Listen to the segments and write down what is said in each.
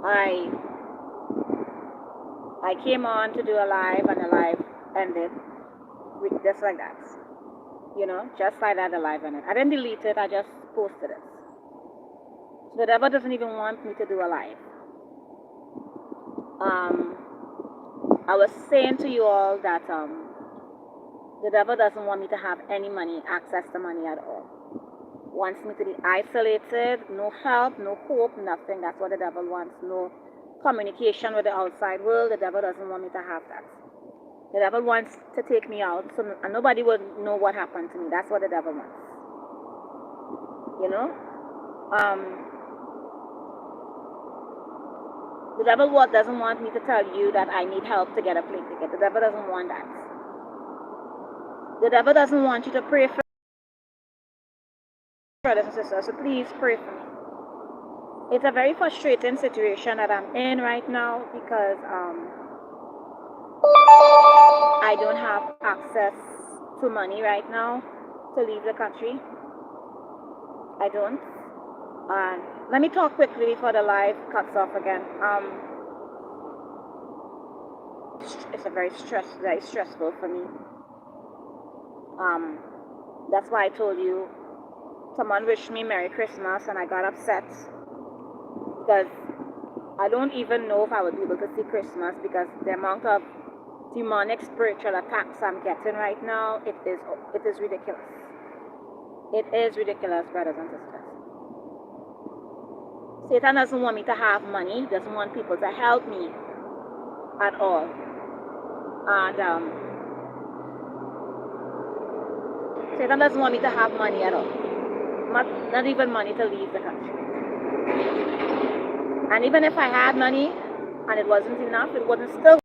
I I came on to do a live and the live ended just like that. Just like that the live ended. I didn't delete it, I just posted it. So the devil doesn't even want me to do a live. Um, I was saying to you all that the devil doesn't want me to have any money, access to money at all. Wants me to be isolated, no help, no hope, nothing. That's what the devil wants. No communication with the outside world. The devil doesn't want me to have that. The devil wants to take me out so and nobody will know what happened to me. That's what the devil wants. You know? The devil doesn't want me to tell you that I need help to get a plane ticket. The devil doesn't want that. The devil doesn't want you to pray for brothers and sisters, so please pray for me. It's a very frustrating situation that I'm in right now because I don't have access to money right now to leave the country. I don't. Let me talk quickly before the live cuts off again. It's a very stressful for me. That's why I told you someone wished me Merry Christmas and I got upset because I don't even know if I would be able to see Christmas because the amount of demonic spiritual attacks I'm getting right now, it is ridiculous. It is ridiculous, brothers and sisters. Satan doesn't want me to have money. He doesn't want people to help me at all. And Satan doesn't want me to have money at all. Not even money to leave the country. And even if I had money and it wasn't enough, it wouldn't still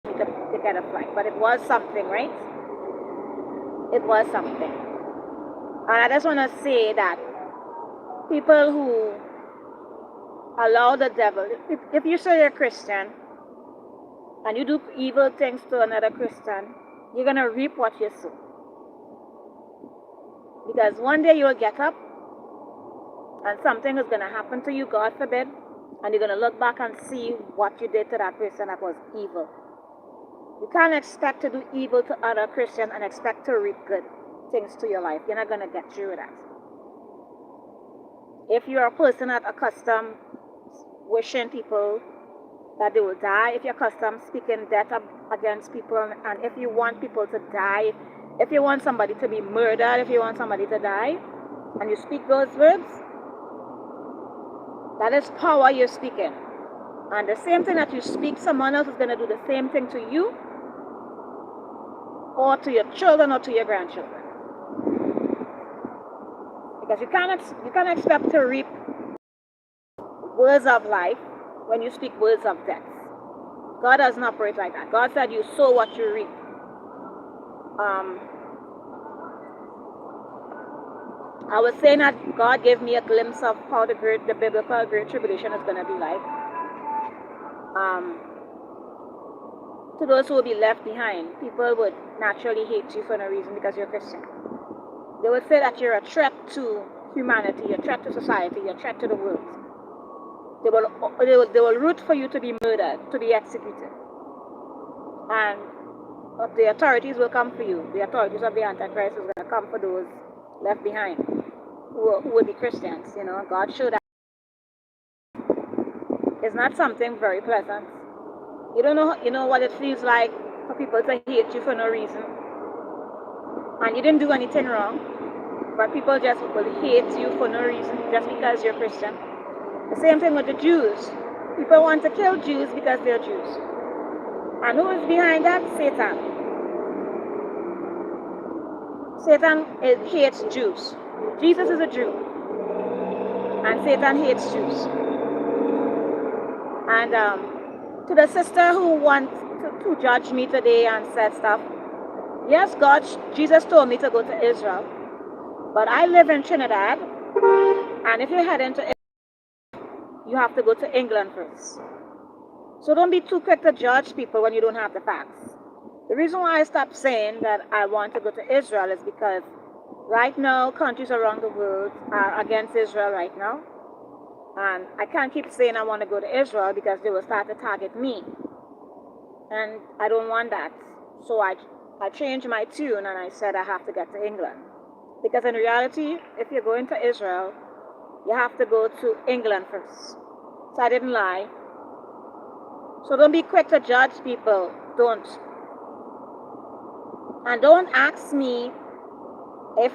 be to get a flight. But it was something, right? It was something. And I just want to say that people who allow the devil, if you say you're a Christian and you do evil things to another Christian, you're going to reap what you sow. Because one day you'll get up and something is going to happen to you, God forbid, and you're going to look back and see what you did to that person that was evil. You can't expect to do evil to other Christians and expect to reap good things to your life. You're not going to get through that. If you're a person that's accustomed wishing people that they will die, if you're accustomed speaking death against people, and if you want people to die, if you want somebody to be murdered, if you want somebody to die, and you speak those words, that is power you're speaking. And the same thing that you speak, someone else is going to do the same thing to you, or to your children, or to your grandchildren. Because you can't expect to reap words of life when you speak words of death. God doesn't operate like that. God said you sow what you reap. I was saying that God gave me a glimpse of how the biblical Great Tribulation is going to be like. To those who will be left behind, people would naturally hate you for no reason because you're a Christian. They would say that you're a threat to humanity, you're a threat to society, you're a threat to the world. They will root for you to be murdered, to be executed. And the authorities will come for you. The authorities of the Antichrist is going to come for those left behind who will be Christians. God showed that it's not something very pleasant. You don't know what it feels like for people to hate you for no reason. And you didn't do anything wrong, but people just will hate you for no reason just because you're Christian. The same thing with the Jews. People want to kill Jews because they're Jews. And who is behind that? Satan. Satan hates Jews. Jesus is a Jew. And Satan hates Jews. And to the sister who wants to judge me today and said stuff, yes, Jesus told me to go to Israel. But I live in Trinidad. And if you're heading to Israel, you have to go to England first. So don't be too quick to judge people when you don't have the facts. The reason why I stopped saying that I want to go to Israel is because right now countries around the world are against Israel right now. And I can't keep saying I want to go to Israel because they will start to target me. And I don't want that. So I changed my tune and I said I have to get to England. Because in reality, if you're going to Israel, you have to go to England first. So I didn't lie. So don't be quick to judge people. Don't. And don't ask me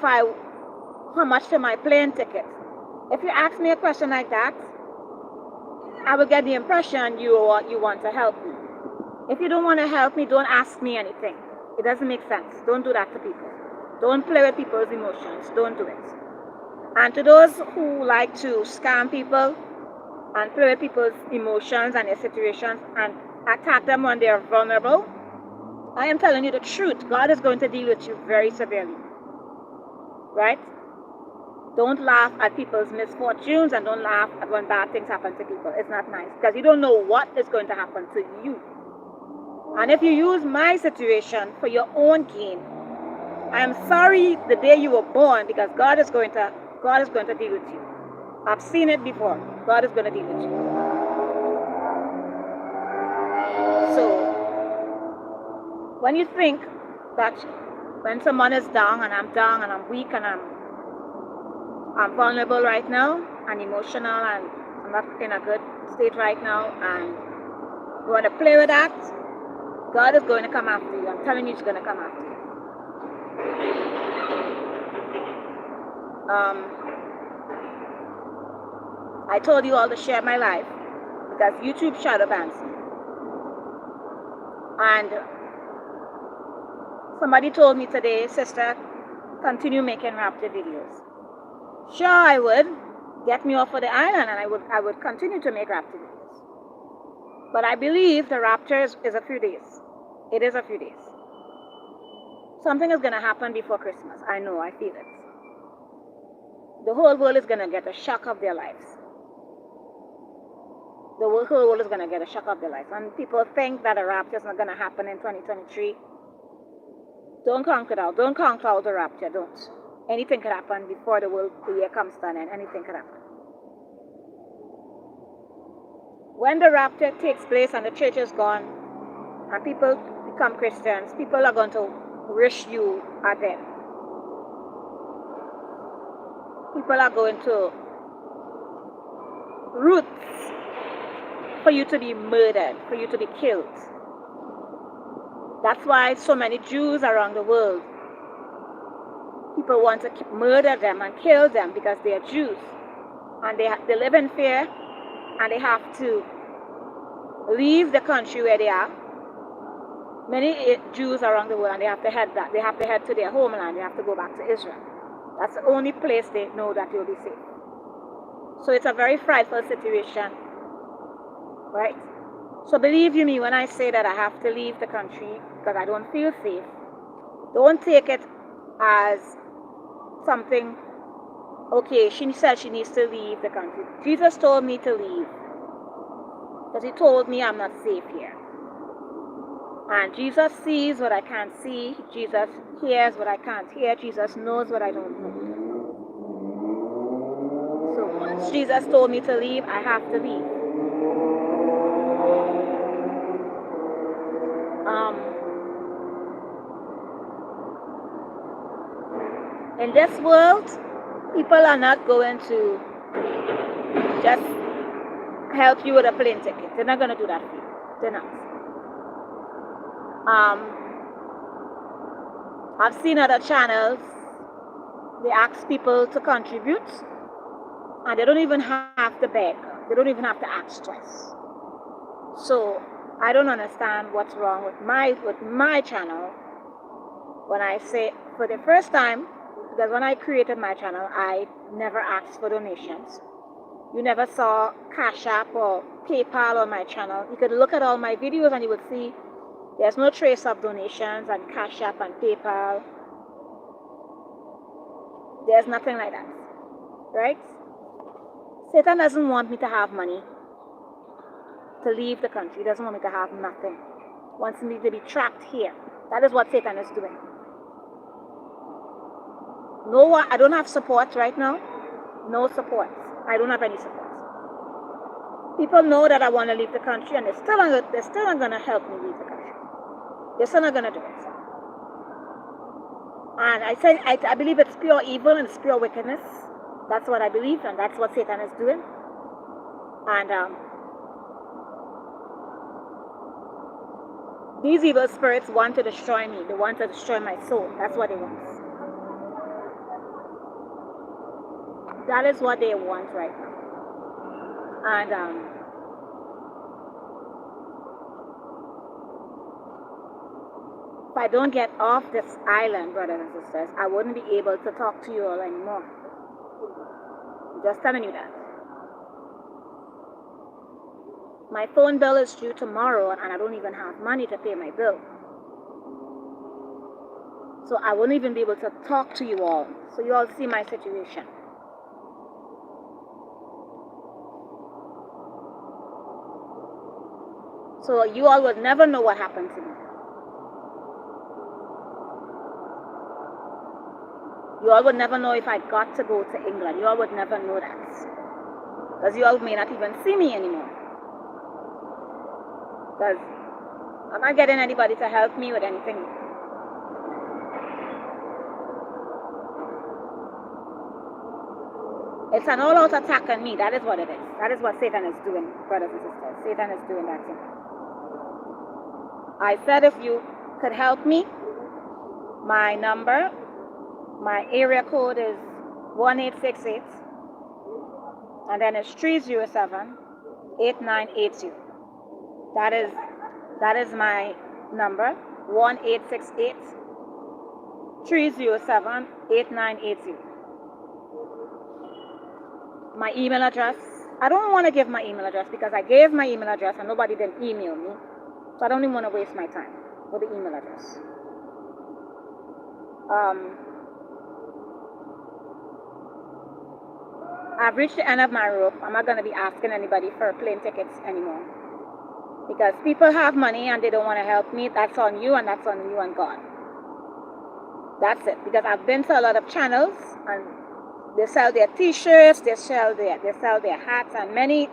how much for my plane ticket. If you ask me a question like that, I will get the impression you want to help me. If you don't want to help me, don't ask me anything. It doesn't make sense. Don't do that to people. Don't play with people's emotions. Don't do it. And to those who like to scam people and play with people's emotions and their situations and attack them when they are vulnerable, I am telling you the truth. God is going to deal with you very severely. Right? Don't laugh at people's misfortunes and don't laugh at when bad things happen to people. It's not nice because you don't know what is going to happen to you. And if you use my situation for your own gain, I am sorry the day you were born because God is going to deal with you. I've seen it before. God is going to deal with you. So when you think that when someone is down and I'm weak and I'm vulnerable right now and emotional and I'm not in a good state right now and you want to play with that, God is going to come after you. I'm telling you, He's going to come after you. I told you all to share my life because YouTube shadow bans me. And somebody told me today, sister, continue making rapture videos. Sure, I would. Get me off of the island and I would continue to make rapture videos. But I believe the rapture is a few days. It is a few days. Something is going to happen before Christmas. I know, I feel it. The whole world is going to get a shock of their lives. The whole world is going to get a shock of their lives. And people think that a rapture is not going to happen in 2023. Don't count it out. Don't count out the rapture. Don't. Anything could happen before the year comes to an end. Anything could happen. When the rapture takes place and the church is gone and people become Christians, people are going to wish you are dead. People are going to root for you to be murdered, for you to be killed. That's why so many Jews around the world, people want to murder them and kill them because they are Jews. And they live in fear and they have to leave the country where they are. Many Jews around the world, and they have to head back. They have to head to their homeland. They have to go back to Israel. That's the only place they know that you'll be safe. So it's a very frightful situation, right? So believe you me when I say that I have to leave the country because I don't feel safe. Don't take it as something, okay, she said she needs to leave the country. Jesus told me to leave because He told me I'm not safe here. And Jesus sees what I can't see. Jesus hears what I can't hear. Jesus knows what I don't know. So once Jesus told me to leave, I have to leave. In this world, people are not going to just help you with a plane ticket. They're not going to do that for you. They're not. I've seen other channels, they ask people to contribute and they don't even have to beg. They don't even have to ask twice. So I don't understand what's wrong with my channel when I say for the first time, because when I created my channel, I never asked for donations. You never saw Cash App or PayPal on my channel. You could look at all my videos and you would see there's no trace of donations and Cash App and PayPal. There's nothing like that, right? Satan doesn't want me to have money to leave the country. He doesn't want me to have nothing. He wants me to be trapped here. That is what Satan is doing. I don't have support right now. No support. I don't have any support. People know that I want to leave the country, and they're still not going to help me leave the country. They're still not going to do it. And I believe it's pure evil and it's pure wickedness. That's what I believe, and that's what Satan is doing. And these evil spirits want to destroy me. They want to destroy my soul. That's what they want. That is what they want right now. And if I don't get off this island, brothers and sisters, I wouldn't be able to talk to you all anymore. I'm just telling you that. My phone bill is due tomorrow, and I don't even have money to pay my bill. So I wouldn't even be able to talk to you all. So you all see my situation. So you all would never know what happened to me. You all would never know if I got to go to England. You all would never know that. Because you all may not even see me anymore. Because I'm not getting anybody to help me with anything. It's an all-out attack on me. That is what it is. That is what Satan is doing, brothers and sisters. Satan is doing that thing. I said if you could help me, my number, my area code is 1868, and then it's 307-8980. That is my number, 1868-307-8980. My email address, I don't want to give my email address because I gave my email address and nobody didn't email me. So I don't even want to waste my time with the email address. I've reached the end of my rope. I'm not going to be asking anybody for plane tickets anymore. Because people have money and they don't want to help me. That's on you, and that's on you and God. That's it. Because I've been to a lot of channels and they sell their t-shirts, they sell their hats, and many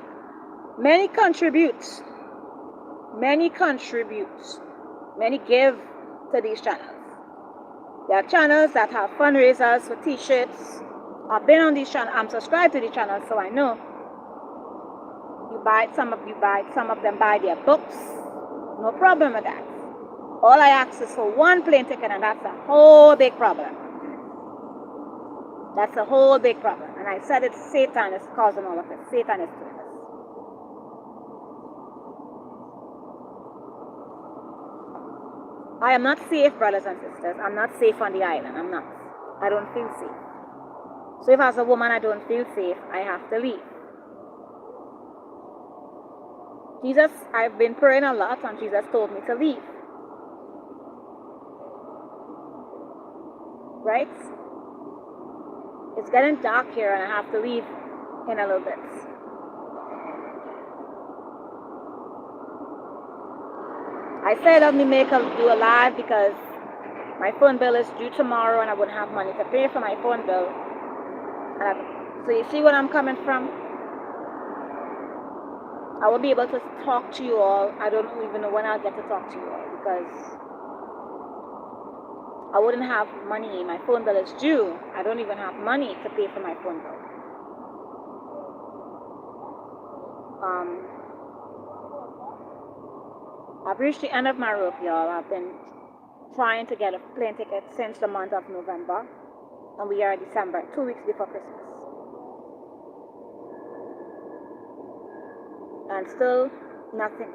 contribute. Many give to these channels. There are channels that have fundraisers for t-shirts. I've been on these channels. I'm subscribed to these channels, so I know. Some of them buy their books. No problem with that. All I ask is for one plane ticket, and that's a whole big problem. That's a whole big problem. And I said it's Satan is causing all of this. Satan is doing this. I am not safe, brothers and sisters. I'm not safe on the island. I'm not. I don't feel safe. So if as a woman I don't feel safe, I have to leave. Jesus, I've been praying a lot, and Jesus told me to leave. Right? It's getting dark here, and I have to leave in a little bit. I said let me do a live because my phone bill is due tomorrow, and I wouldn't have money to pay for my phone bill. So you see where I'm coming from? I will be able to talk to you all. I don't even know when I'll get to talk to you all because I wouldn't have money. My phone bill is due. I don't even have money to pay for my phone bill. I've reached the end of my rope, y'all. I've been trying to get a plane ticket since the month of November, and we are in December, 2 weeks before Christmas. And still nothing.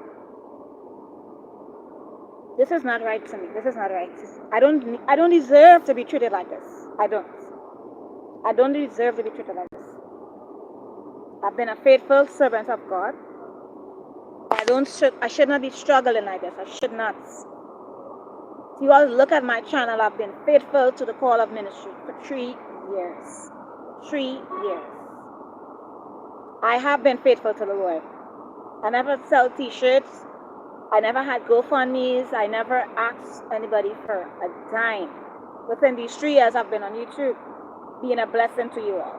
This is not right to me. This is not right. I don't deserve to be treated like this. I don't deserve to be treated like this. I've been a faithful servant of God. I should not be struggling like this. I should not. If you all look at my channel, I've been faithful to the call of ministry for 3 years. 3 years. I have been faithful to the Lord. I never sell t-shirts. I never had GoFundMes. I never asked anybody for a dime. Within these 3 years I've been on YouTube, being a blessing to you all.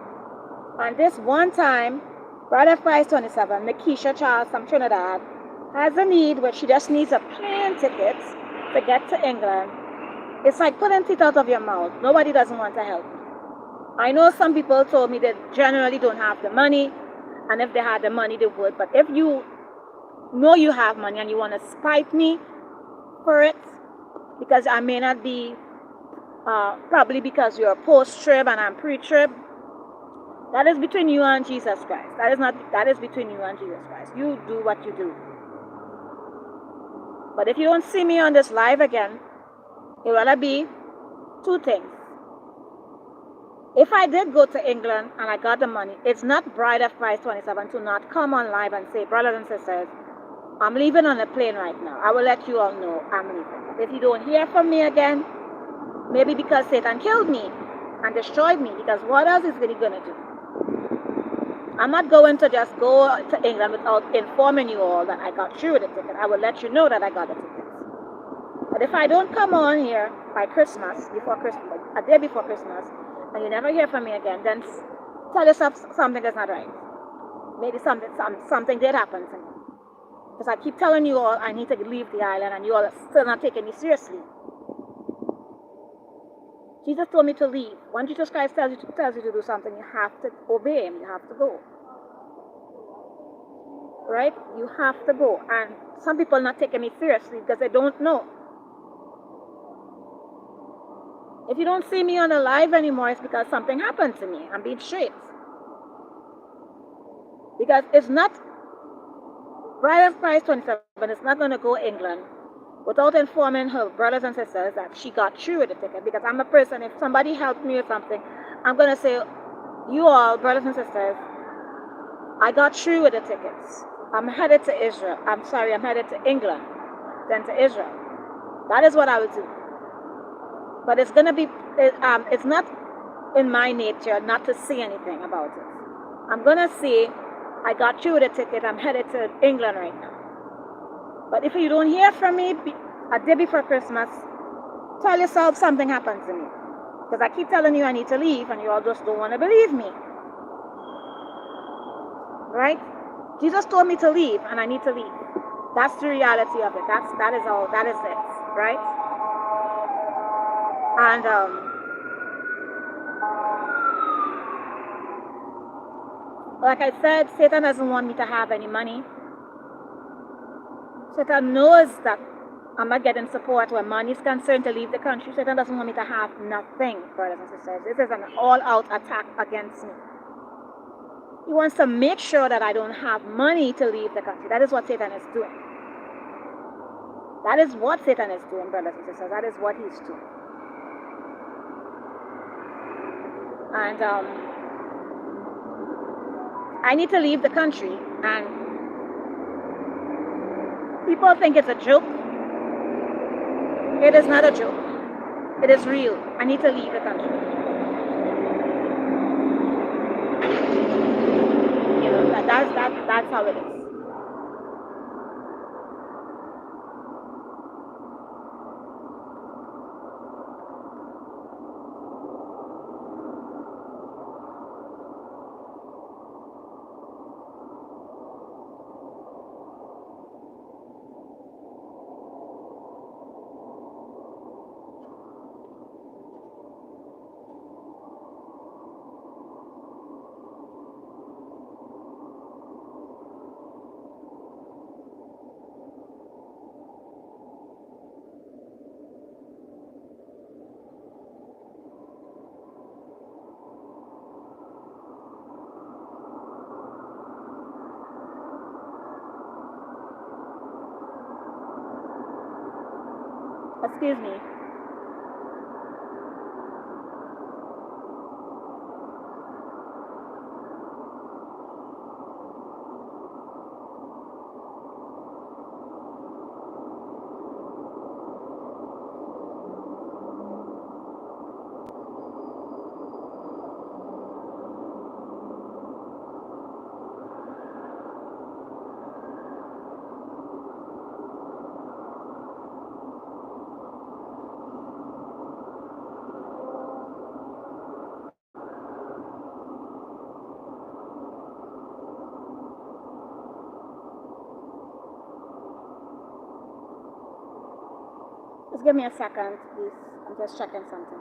And this one time, Bride of Christ 27, Nikisha Charles from Trinidad, has a need where she just needs a plane ticket to get to England. It's like putting teeth out of your mouth. Nobody doesn't want to help. I know some people told me they generally don't have the money, and if they had the money, they would. But if you know you have money and you want to spite me for it, because I may not be, probably because you're post-trib and I'm pre-trib, that is between you and Jesus Christ. That is between you and Jesus Christ. You do what you do. But if you don't see me on this live again, it will be two things. If I did go to England and I got the money, it's not Bride of Christ 27 to not come on live and say, brothers and sisters, I'm leaving on a plane right now. I will let you all know I'm leaving. If you don't hear from me again, maybe because Satan killed me and destroyed me, because what else is he going to do? I'm not going to just go to England without informing you all that I got through with the ticket. I will let you know that I got the ticket. But if I don't come on here by Christmas, a day before Christmas, and you never hear from me again, then tell yourself something is not right. Maybe something did happen to me. Because I keep telling you all I need to leave the island, and you all are still not taking me seriously. Jesus told me to leave. When Jesus Christ tells you to do something, you have to obey him. You have to go. Right? You have to go. And some people are not taking me seriously because they don't know. If you don't see me on the live anymore, it's because something happened to me. I'm being straight. Because it's not, Bride of Christ 27 is not going to go to England without informing her brothers and sisters that she got through with the ticket. Because I'm a person, if somebody helped me with something, I'm going to say, you all, brothers and sisters, I got through with the tickets. I'm headed to Israel. I'm headed to England, then to Israel. That is what I would do. But it's going to be, it's not in my nature not to say anything about it. I'm going to say, I got through with the ticket. I'm headed to England right now. But if you don't hear from me a day before Christmas, tell yourself something happened to me. Because I keep telling you I need to leave, and you all just don't want to believe me. Right? Jesus told me to leave, and I need to leave. That's the reality of it. That is all. That is it. Right? And like I said, Satan doesn't want me to have any money. Satan knows that I'm not getting support where money is concerned to leave the country. Satan doesn't want me to have nothing, brothers and sisters. This is an all-out attack against me. He wants to make sure that I don't have money to leave the country. That is what Satan is doing. That is what Satan is doing, brothers and sisters. That is what he's doing. And I need to leave the country, and people think it's a joke. It is not a joke. It is real. I need to leave the country. You know, that's how it is. Excuse me. Just give me a second, please. I'm just checking something.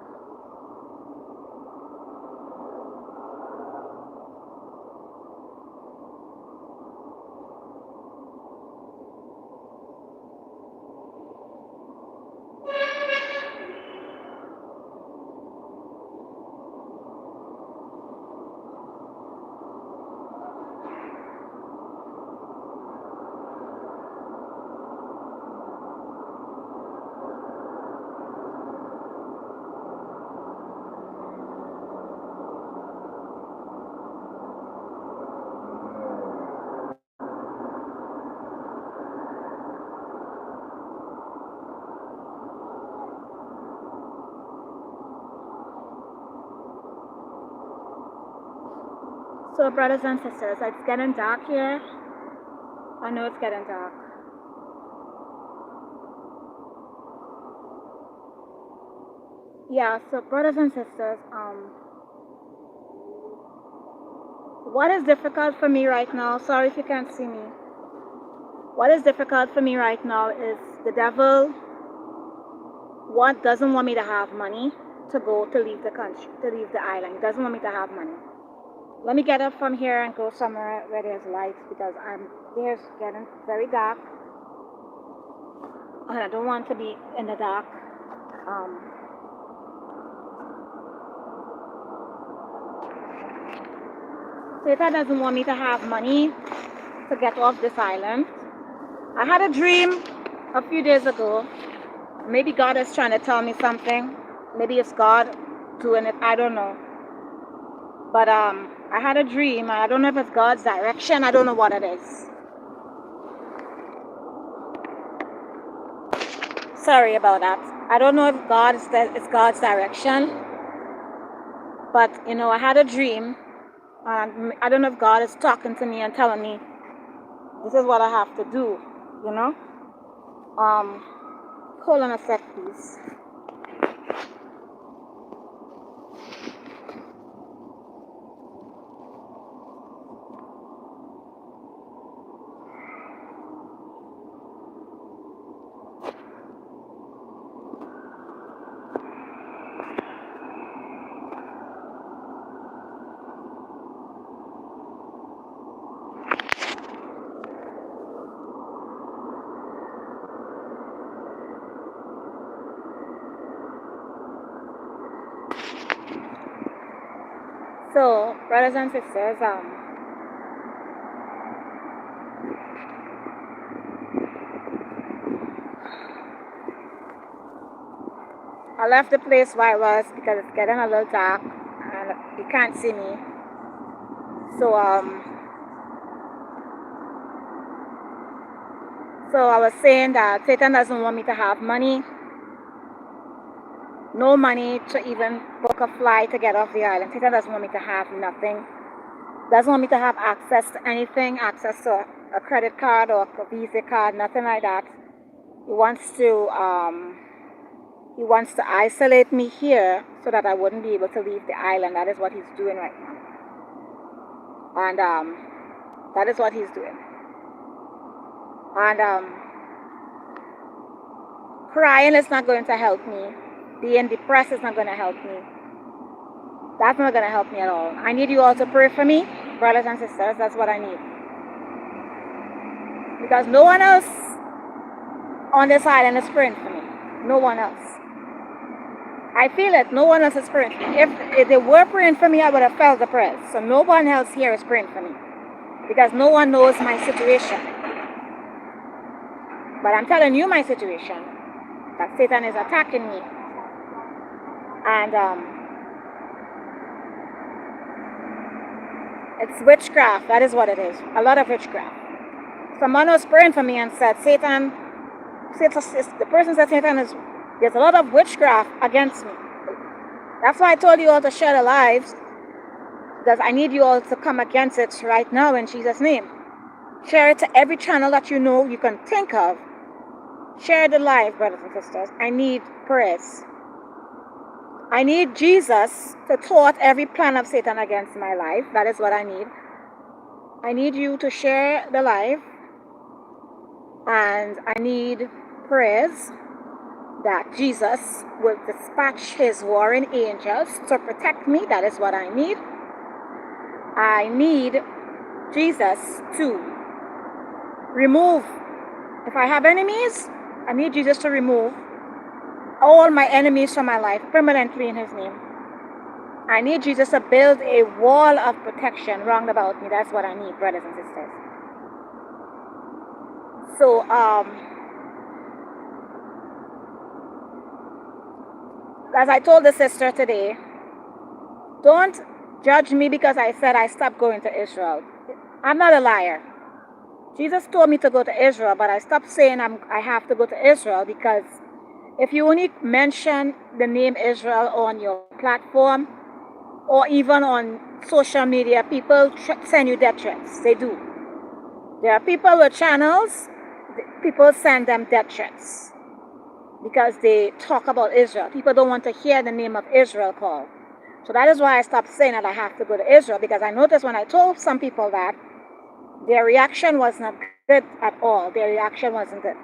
So, brothers and sisters, it's getting dark here. I know it's getting dark. Yeah, so brothers and sisters, what is difficult for me right now, sorry if you can't see me. What is difficult for me right now is the devil doesn't want me to have money to leave the country, to leave the island. He doesn't want me to have money. Let me get up from here and go somewhere where there's light because there's getting very dark and I don't want to be in the dark. Satan doesn't want me to have money to get off this island. I had a dream a few days ago. Maybe God is trying to tell me something. Maybe it's God doing it. I don't know. But I had a dream. I don't know if it's God's direction. I don't know what it is. Sorry about that. I don't know if it's God's direction. But, I had a dream. I don't know if God is talking to me and telling me this is what I have to do, Hold on a sec, please. So, brothers and sisters, I left the place where I was because it's getting a little dark and you can't see me. So I was saying that Satan doesn't want me to have money. No money to even book a flight to get off the island. Satan doesn't want me to have nothing. Doesn't want me to have access to anything, access to a credit card or a Visa card, nothing like that. He wants to isolate me here so that I wouldn't be able to leave the island. That is what he's doing right now. And that is what he's doing. And crying is not going to help me. Being depressed is not going to help me. That's not going to help me at all. I need you all to pray for me, brothers and sisters. That's what I need. Because no one else on this island is praying for me. No one else. I feel it. No one else is praying for me. If they were praying for me, I would have felt the prayers. So no one else here is praying for me. Because no one knows my situation. But I'm telling you my situation. That Satan is attacking me. And it's witchcraft. That is what it is. A lot of witchcraft. Someone was praying for me and said, the person said there's a lot of witchcraft against me. That's why I told you all to share the lives. Because I need you all to come against it right now in Jesus' name. Share it to every channel that you know you can think of. Share the live, brothers and sisters. I need prayers. I need Jesus to thwart every plan of Satan against my life. That is what I need. I need you to share the live. And I need prayers. that Jesus will dispatch his warring angels to protect me. That is what I need. I need Jesus to remove, if I have enemies, I need Jesus to remove all my enemies from my life permanently in his name. I need Jesus to build a wall of protection round about me. That's what I need, brothers and sisters. So, as I told the sister today, don't judge me because I said I stopped going to Israel. I'm not a liar. Jesus told me to go to Israel, but I stopped saying I have to go to Israel, because if you only mention the name Israel on your platform or even on social media, people send you death threats. They do. There are people with channels, people send them death threats because they talk about Israel. People don't want to hear the name of Israel called. So that is why I stopped saying that I have to go to Israel, because I noticed when I told some people that, their reaction was not good at all. Their reaction wasn't good.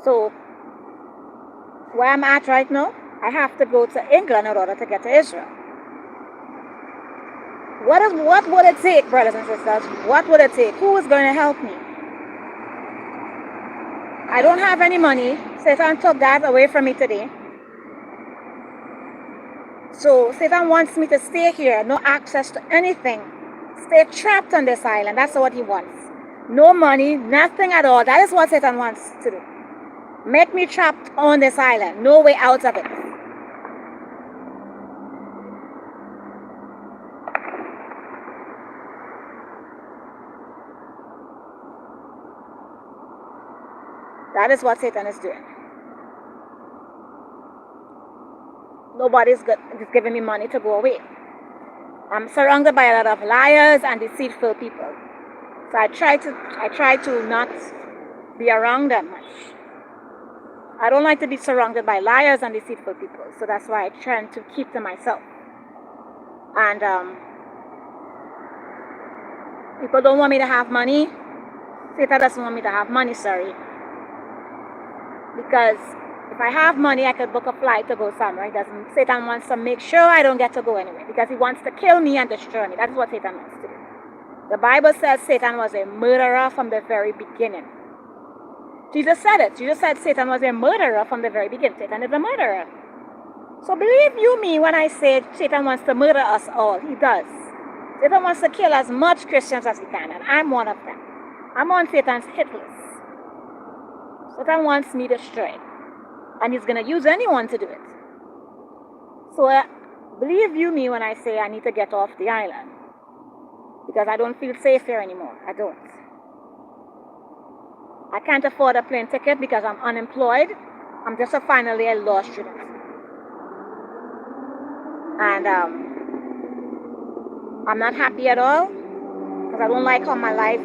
So where I'm at right now, I have to go to England in order to get to Israel. What would it take, brothers and sisters? What would it take? Who is going to help me? I don't have any money. Satan took that away from me today. So Satan wants me to stay here, no access to anything. Stay trapped on this island. That's what he wants. No money, nothing at all. That is what Satan wants to do. Make me trapped on this island. No way out of it. That is what Satan is doing. Nobody's giving me money to go away. I'm surrounded by a lot of liars and deceitful people. So I try to not be around them much. I don't like to be surrounded by liars and deceitful people. So that's why I try to keep to myself. And people don't want me to have money. Satan doesn't want me to have money, sorry. Because if I have money, I could book a flight to go somewhere. Satan wants to make sure I don't get to go anywhere, because he wants to kill me and destroy me. That's what Satan wants to do. The Bible says Satan was a murderer from the very beginning. Jesus said it. Jesus said Satan was a murderer from the very beginning. Satan is a murderer. So believe you me when I say Satan wants to murder us all. He does. Satan wants to kill as much Christians as he can, and I'm one of them. I'm on Satan's hit list. Satan wants me destroyed, and he's going to use anyone to do it. So believe you me when I say I need to get off the island, because I don't feel safe here anymore. I don't. I can't afford a plane ticket because I'm unemployed. I'm just finally a law student. And I'm not happy at all, because I don't like how my life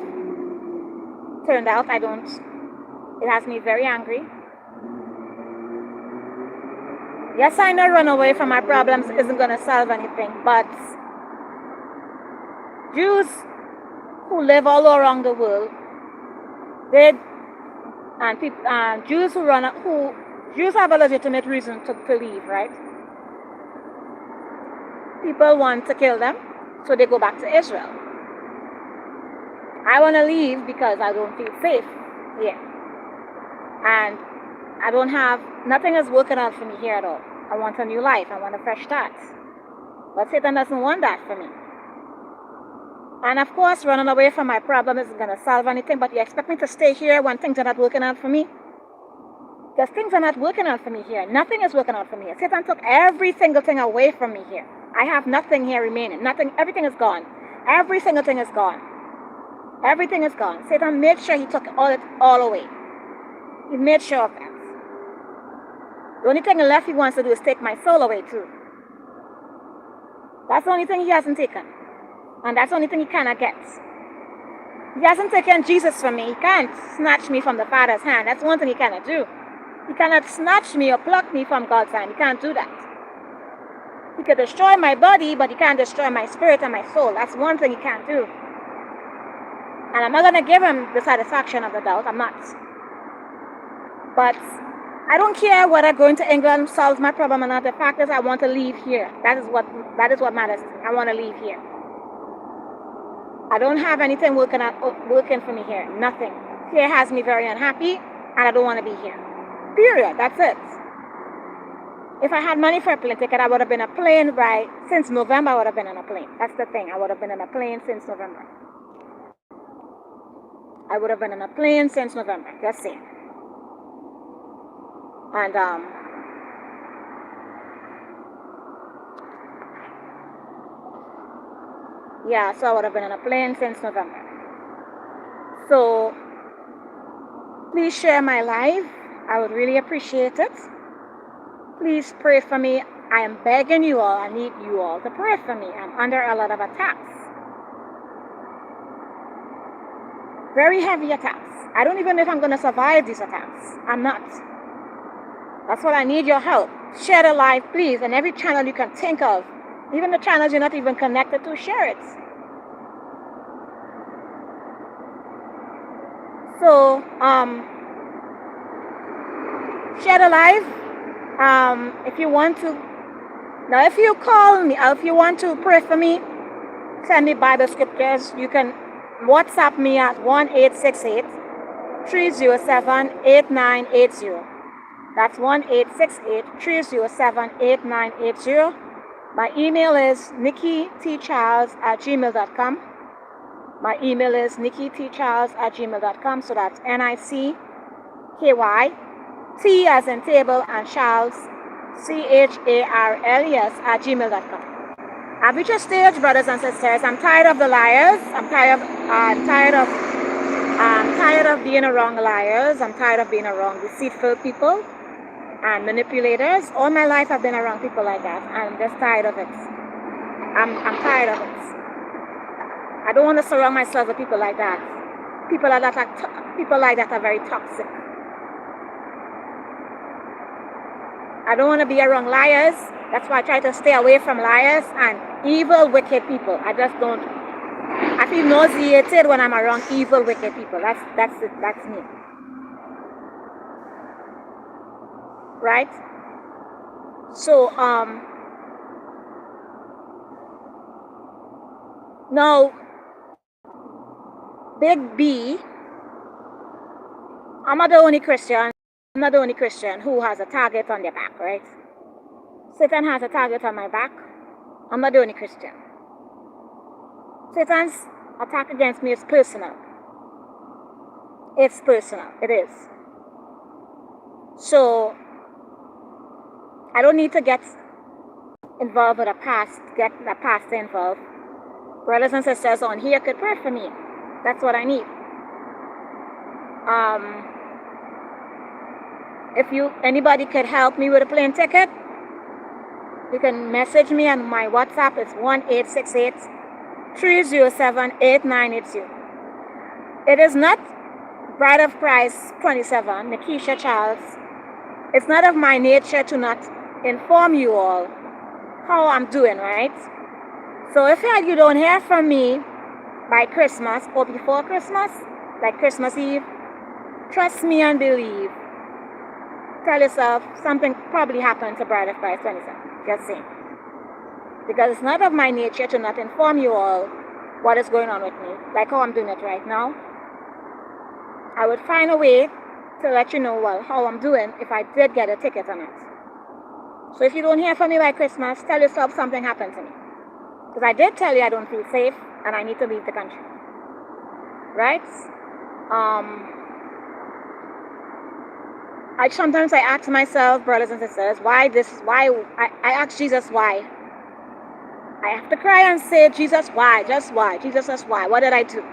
turned out. It has me very angry. Yes, I know run away from my problems isn't going to solve anything, but Jews who live all around the world, Jews Jews have a legitimate reason to leave, right? People want to kill them, so they go back to Israel. I want to leave because I don't feel safe here. And nothing is working out for me here at all. I want a new life. I want a fresh start. But Satan doesn't want that for me. And of course, running away from my problem isn't going to solve anything, but you expect me to stay here when things are not working out for me? Because things are not working out for me here. Nothing is working out for me here. Satan took every single thing away from me here. I have nothing here remaining. Nothing. Everything is gone. Every single thing is gone. Everything is gone. Satan made sure he took it all away. He made sure of that. The only thing left he wants to do is take my soul away too. That's the only thing he hasn't taken. And that's the only thing he cannot get. He hasn't taken Jesus from me. He can't snatch me from the Father's hand. That's one thing he cannot do. He cannot snatch me or pluck me from God's hand. He can't do that. He could destroy my body, but he can't destroy my spirit and my soul. That's one thing he can't do. And I'm not going to give him the satisfaction of the doubt. I'm not. But I don't care whether going to England solves my problem or not. The fact is I want to leave here. That is what matters to me. I want to leave here. I don't have anything working for me here. Nothing. Here has me very unhappy, and I don't want to be here. Period. That's it. If I had money for a plane ticket, I would have been a plane right since November. I would have been on a plane. That's the thing. I would have been on a plane since November. I would have been on a plane since November. Just saying. And yeah, so I would have been on a plane since November. So please share my live. I would really appreciate it. Please pray for me. I am begging you all. I need you all to pray for me. I'm under a lot of attacks. Very heavy attacks. I don't even know if I'm going to survive these attacks. I'm not. That's what I need your help. Share the live, please. And every channel you can think of. Even the channels you're not even connected to, share it. So, share the live. If you want to, now if you call me, or if you want to pray for me, send me Bible scriptures. You can WhatsApp me at 1-868-307-8980. That's 1-868-307-8980. My email is nikkitcharles@gmail.com. My email is nikkitcharles@gmail.com. So that's NICKY, T as in table, and Charles, CHARLES @gmail.com. I've reached a stage, brothers and sisters. I'm tired of the liars. I'm tired of being around liars. I'm tired of being around deceitful people and manipulators. All my life I've been around people like that. I'm just tired of it. I'm tired of it. I don't want to surround myself with people like that. People like that are very toxic. I don't want to be around liars. That's why I try to stay away from liars and evil, wicked people. I just don't. I feel nauseated when I'm around evil, wicked people. That's it. That's me. Right? So, now, Big B, I'm not the only Christian. I'm not the only Christian who has a target on their back, right? Satan has a target on my back. I'm not the only Christian. Satan's attack against me is personal. It's personal. It is. So, I don't need to get involved with get the past involved. Brothers and sisters on here could pray for me. That's what I need. If anybody could help me with a plane ticket, you can message me on my WhatsApp. It's 1-868-307-8980. It is not Bride of Christ 27, Nikisha Charles. It's not of my nature to not inform you all how I'm doing, right? So if you don't hear from me by Christmas or before Christmas, like Christmas Eve, trust me and believe. Tell yourself something probably happened to Bride of Christ 27. Just saying. Because it's not of my nature to not inform you all what is going on with me, like how I'm doing it right now. I would find a way to let you know, well, how I'm doing if I did get a ticket or not. So if you don't hear from me by Christmas, tell yourself something happened to me. Because I did tell you I don't feel safe and I need to leave the country. Right? Sometimes I ask myself, brothers and sisters, I ask Jesus why. I have to cry and say, Jesus, why? Just why? Jesus, why? What did I do?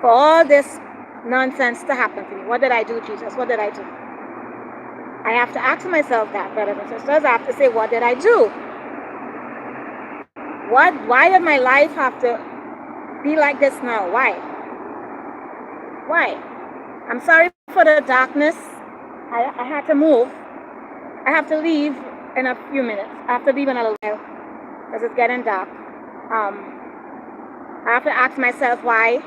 For all this nonsense to happen to me. What did I do, Jesus? What did I do? I have to ask myself that, brothers and sisters. I have to say, what did I do? Why did my life have to be like this now? Why? I'm sorry for the darkness. I had to move. I have to leave in a few minutes. I have to leave in a little while because it's getting dark. I have to ask myself why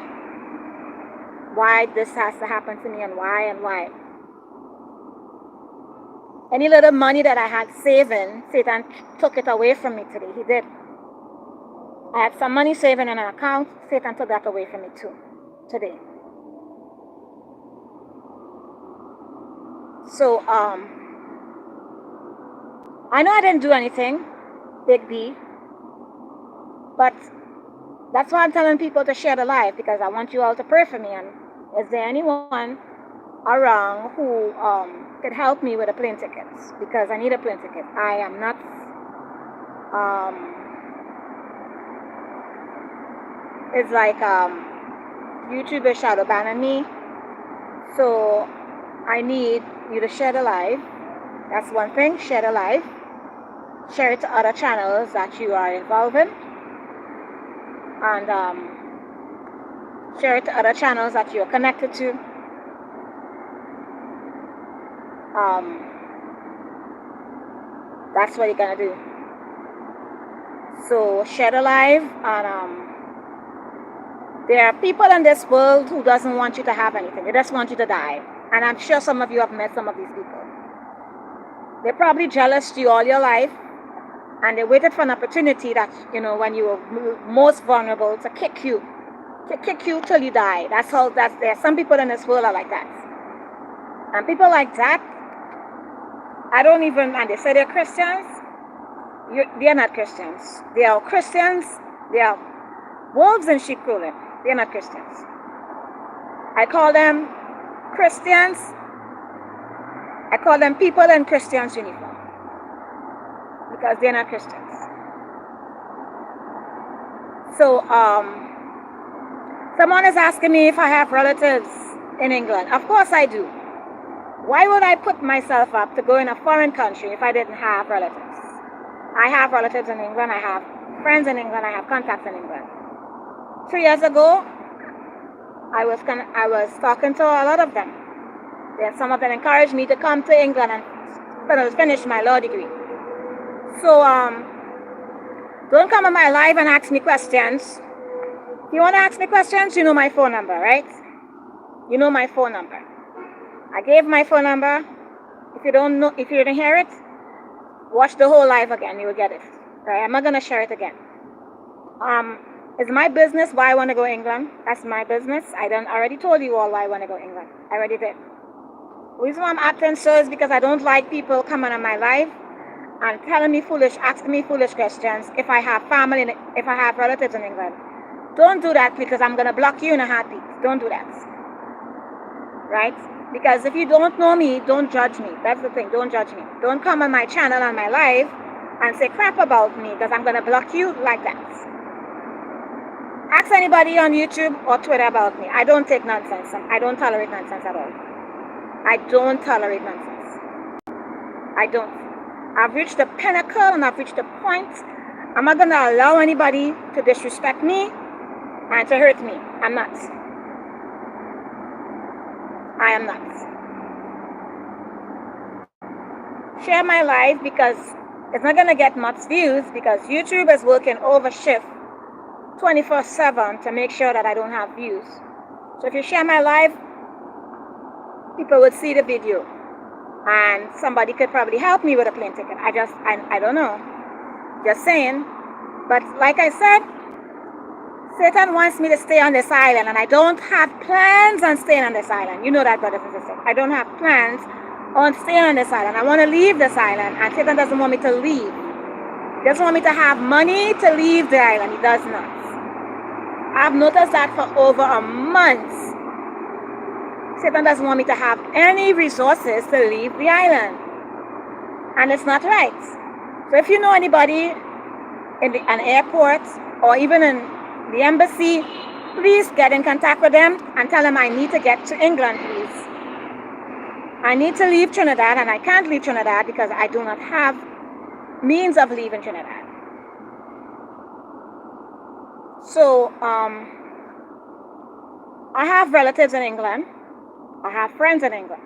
this has to happen to me and why. Any little money that I had saving, Satan took it away from me today. He did. I had some money saving in an account. Satan took that away from me too today. So I know I didn't do anything, big B, but that's why I'm telling people to share the live, because I want you all to pray for me. And is there anyone around who could help me with a plane ticket? Because I need a plane ticket. I am not it's like YouTube is shadow banning me, so I need you to share the live. That's one thing. Share the live. Share it to other channels that you are involved in, and share it to other channels that you're connected to. That's what you're gonna do. So share the live, and there are people in this world who doesn't want you to have anything. They just want you to die. And I'm sure some of you have met some of these people. They're probably jealous to you all your life, and they waited for an opportunity that, when you were most vulnerable, to kick you till you die. There are some people in this world are like that. And people like that, and they say they're Christians. They're not Christians. They are Christians. They are wolves in sheep clothing. They're not Christians. I call them Christians. I call them people in Christians uniform, because they're not Christians. So someone is asking me if I have relatives in England. Of course I do. Why would I put myself up to go in a foreign country if I didn't have relatives? I have relatives in England. I have friends in England. I have contacts in England. 3 years ago, I was talking to a lot of them. Some of them encouraged me to come to England and finish my law degree. So don't come on my live and ask me questions. If you want to ask me questions, you know my phone number, right? You know my phone number. I gave my phone number. If you didn't hear it, watch the whole live again. You will get it. Right? I'm not gonna share it again. It's my business why I want to go to England. That's my business. I already told you all why I want to go to England. I already did. The reason why I'm acting so is because I don't like people coming on my live and asking me foolish questions if I have family, if I have relatives in England. Don't do that, because I'm going to block you in a heartbeat. Don't do that. Right? Because if you don't know me, don't judge me. That's the thing. Don't judge me. Don't come on my channel, on my live, and say crap about me, because I'm going to block you like that. Ask anybody on YouTube or Twitter about me. I don't take nonsense. I don't tolerate nonsense at all. I don't tolerate nonsense. I don't. I've reached the pinnacle and I've reached the point. I'm not going to allow anybody to disrespect me and to hurt me. I'm not. I am not. Share my live, because it's not going to get much views, because YouTube is working overshift 24/7 to make sure that I don't have views. So if you share my live, people would see the video, and somebody could probably help me with a plane ticket. I don't know. Just saying. But like I said, Satan wants me to stay on this island, and I don't have plans on staying on this island. You know that, brothers and sisters. I don't have plans on staying on this island. I want to leave this island, and Satan doesn't want me to leave. He doesn't want me to have money to leave the island. He does not. I've noticed that for over a month. Satan doesn't want me to have any resources to leave the island. And it's not right. So if you know anybody in an airport or even in the embassy, please get in contact with them and tell them I need to get to England, please. I need to leave Trinidad, and I can't leave Trinidad because I do not have means of leaving Trinidad. So, I have relatives in England. I have friends in England.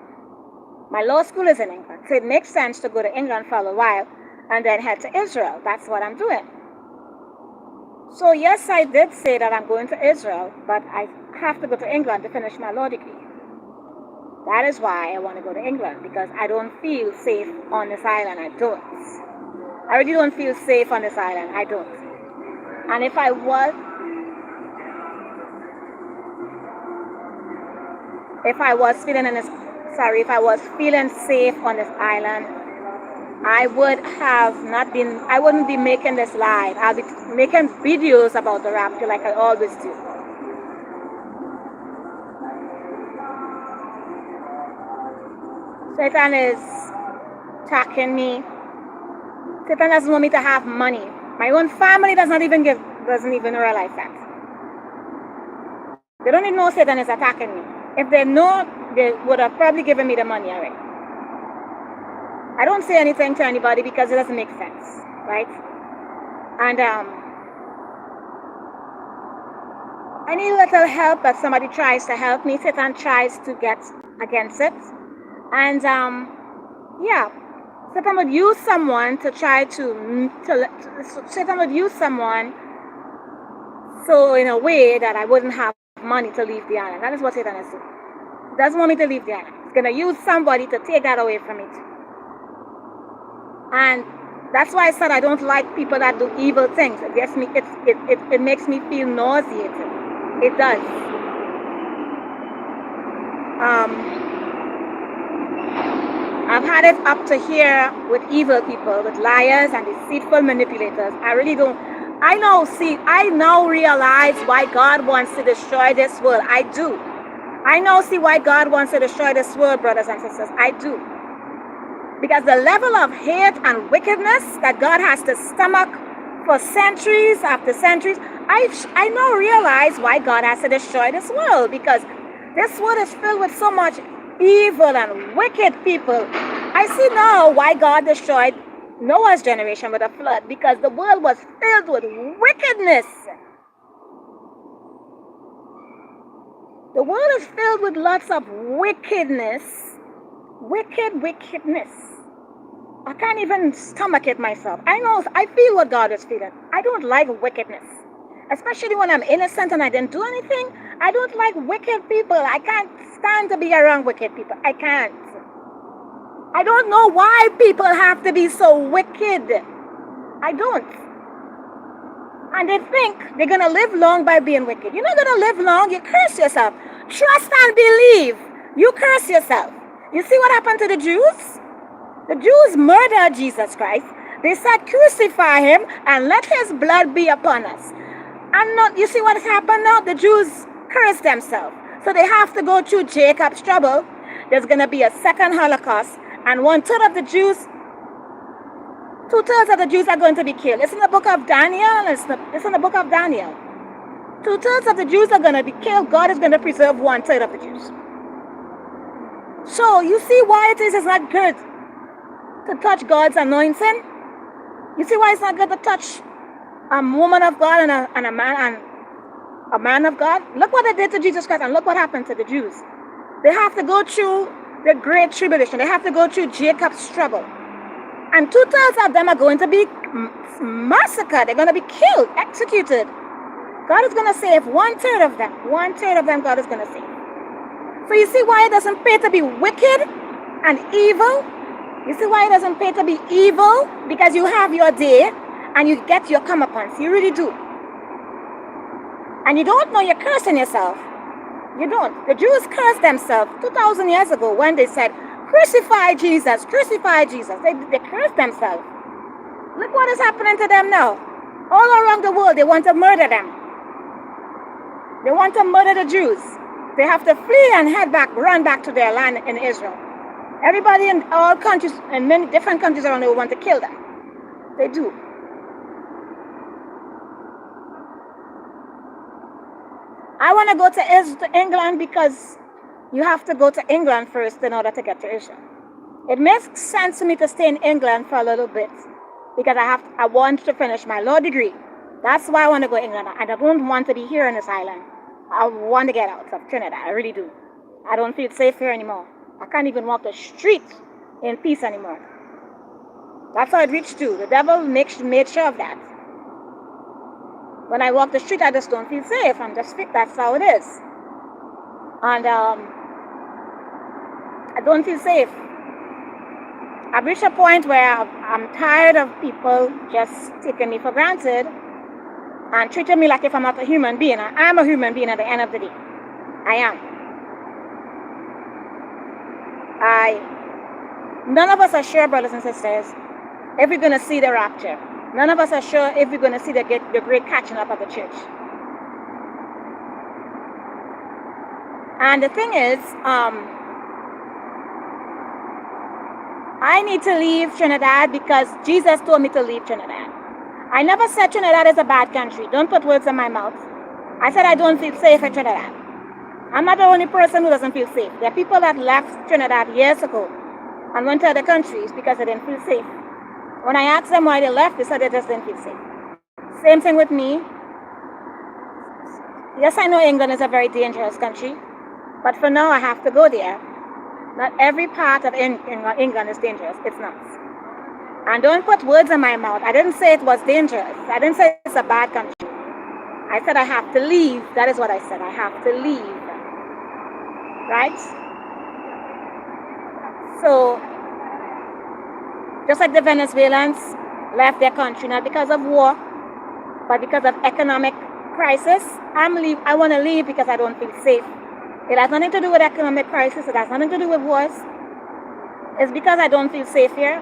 My law school is in England. So it makes sense to go to England for a while and then head to Israel. That's what I'm doing. So yes, I did say that I'm going to Israel, but I have to go to England to finish my law degree. That is why I want to go to England, because I don't feel safe on this island. I don't. I really don't feel safe on this island. I don't. And if I was feeling if I was feeling safe on this island, I wouldn't be making this live. I'll be making videos about the rapture like I always do. Satan is attacking me. Satan doesn't want me to have money. My own family doesn't even realize that. They don't even know Satan is attacking me. If they know, they would have probably given me the money already. I don't say anything to anybody because it doesn't make sense, right? And I need a little help, but somebody tries to help me. Satan tries to get against it. And Satan would use someone to try Satan would use someone so in a way that I wouldn't have money to leave the island. That is what Satan is doing. He doesn't want me to leave the island. He's going to use somebody to take that away from me too. And that's why I said I don't like people that do evil things. It makes me feel nauseated. It does. I've had it up to here with evil people, with liars and deceitful manipulators. I now realize why God wants to destroy this world. I do. I now see why God wants to destroy this world, brothers and sisters. I do. Because the level of hate and wickedness that God has to stomach for centuries after centuries, I now realize why God has to destroy this world. Because this world is filled with so much evil and wicked people. I see now why God destroyed Noah's generation with a flood, because the world was filled with wickedness. The world is filled with lots of wickedness. Wickedness. I can't even stomach it myself. I feel what God is feeling. I don't like wickedness. Especially when I'm innocent and I didn't do anything. I don't like wicked people. I can't stand to be around wicked people. I can't. I don't know why people have to be so wicked. I don't. And they think they're going to live long by being wicked. You're not going to live long. You curse yourself. Trust and believe. You curse yourself. You see what happened to the Jews? The Jews murdered Jesus Christ. They said, crucify him and let his blood be upon us. And you see what has happened now? The Jews cursed themselves. So they have to go through Jacob's trouble. There's going to be a second Holocaust. And 1/3 of the Jews, 2/3 of the Jews are going to be killed. It's in the book of Daniel. It's in the book of Daniel. 2/3 of the Jews are going to be killed. God is going to preserve 1/3 of the Jews. So you see why it is not good to touch God's anointing. You see why it's not good to touch a woman of God and a man of God. Look what they did to Jesus Christ, and look what happened to the Jews. They have to go through the great tribulation. They have to go through Jacob's trouble. And 2/3 of them are going to be massacred. They're going to be killed, executed. God is going to save 1/3 of them. 1/3 of them God is going to save. So you see why it doesn't pay to be wicked and evil? You see why it doesn't pay to be evil? Because you have your day and you get your comeuppance. You really do. And you don't know you're cursing yourself. You don't. The Jews cursed themselves 2,000 years ago when they said, crucify Jesus, crucify Jesus. They cursed themselves. Look what is happening to them now. All around the world, they want to murder them. They want to murder the Jews. They have to flee and run back to their land in Israel. Everybody in all countries, in many different countries around the world, want to kill them. They do. I want to go to England because you have to go to England first in order to get to Israel. It makes sense to me to stay in England for a little bit because I want to finish my law degree. That's why I want to go to England. And I don't want to be here on this island. I want to get out of Trinidad. I really do. I don't feel safe here anymore. I can't even walk the street in peace anymore. That's how it reached to. The devil made sure of that. When I walk the street, I just don't feel safe. That's how it is. And I don't feel safe. I've reached a point where I'm tired of people just taking me for granted and treating me like if I'm not a human being. I am a human being at the end of the day. I am. None of us are sure, brothers and sisters, if we're going to see the rapture. None of us are sure if we're going to see the great catching up of the church. And the thing is, I need to leave Trinidad because Jesus told me to leave Trinidad. I never said Trinidad is a bad country. Don't put words in my mouth. I said I don't feel safe in Trinidad. I'm not the only person who doesn't feel safe. There are people that left Trinidad years ago and went to other countries because they didn't feel safe. When I asked them why they left, they said they just didn't feel safe. Same thing with me. Yes, I know England is a very dangerous country, but for now I have to go there. Not every part of England is dangerous. It's not. And don't put words in my mouth. I didn't say it was dangerous. I didn't say it's a bad country. I said I have to leave. That is what I said. I have to leave. Right? So, just like the Venezuelans left their country, not because of war, but because of economic crisis, I want to leave because I don't feel safe. It has nothing to do with economic crisis. It has nothing to do with wars. It's because I don't feel safe here.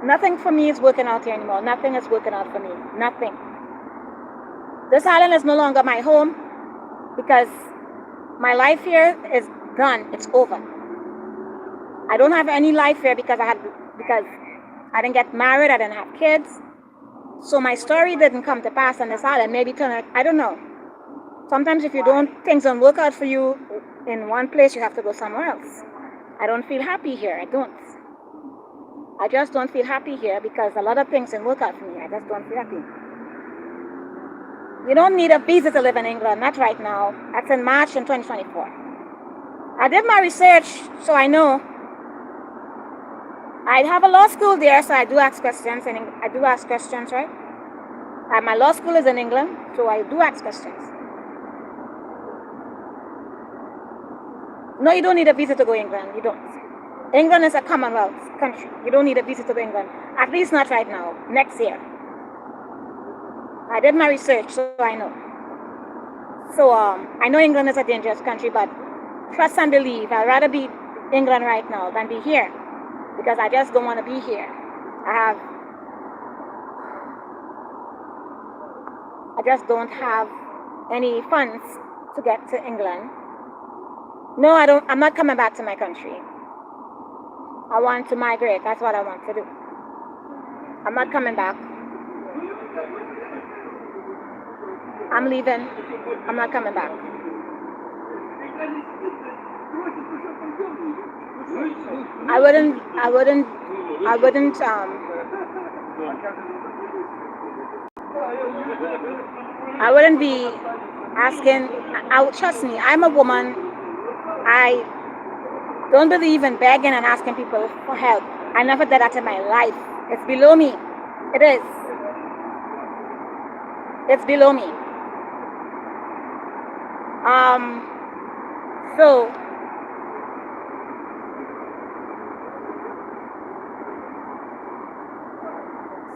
Nothing for me is working out here anymore. Nothing is working out for me. Nothing. This island is no longer my home because my life here is done. It's over. I don't have any life here because I didn't get married. I didn't have kids. So my story didn't come to pass on this island. Maybe I don't know. Sometimes if things don't work out for you in one place, you have to go somewhere else. I don't feel happy here. I just don't feel happy here because a lot of things didn't work out for me. I just don't feel happy. You don't need a visa to live in England. Not right now. That's in March in 2024. I did my research, so I know. I have a law school there, so I do ask questions. And I do ask questions, right? My law school is in England, so I do ask questions. No, you don't need a visa to go to England. You don't. England is a Commonwealth country. You don't need a visa to go to England. At least not right now. Next year. I did my research, so I know. So I know England is a dangerous country, but trust and believe. I'd rather be England right now than be here because I just don't want to be here. I just don't have any funds to get to England. No, I'm not coming back to my country. I want to migrate. That's what I want to do. I'm not coming back. I'm leaving. I'm not coming back. I wouldn't be asking. Trust me, I'm a woman. I don't believe in begging and asking people for help. I never did that in my life. It's below me. It is. It's below me. So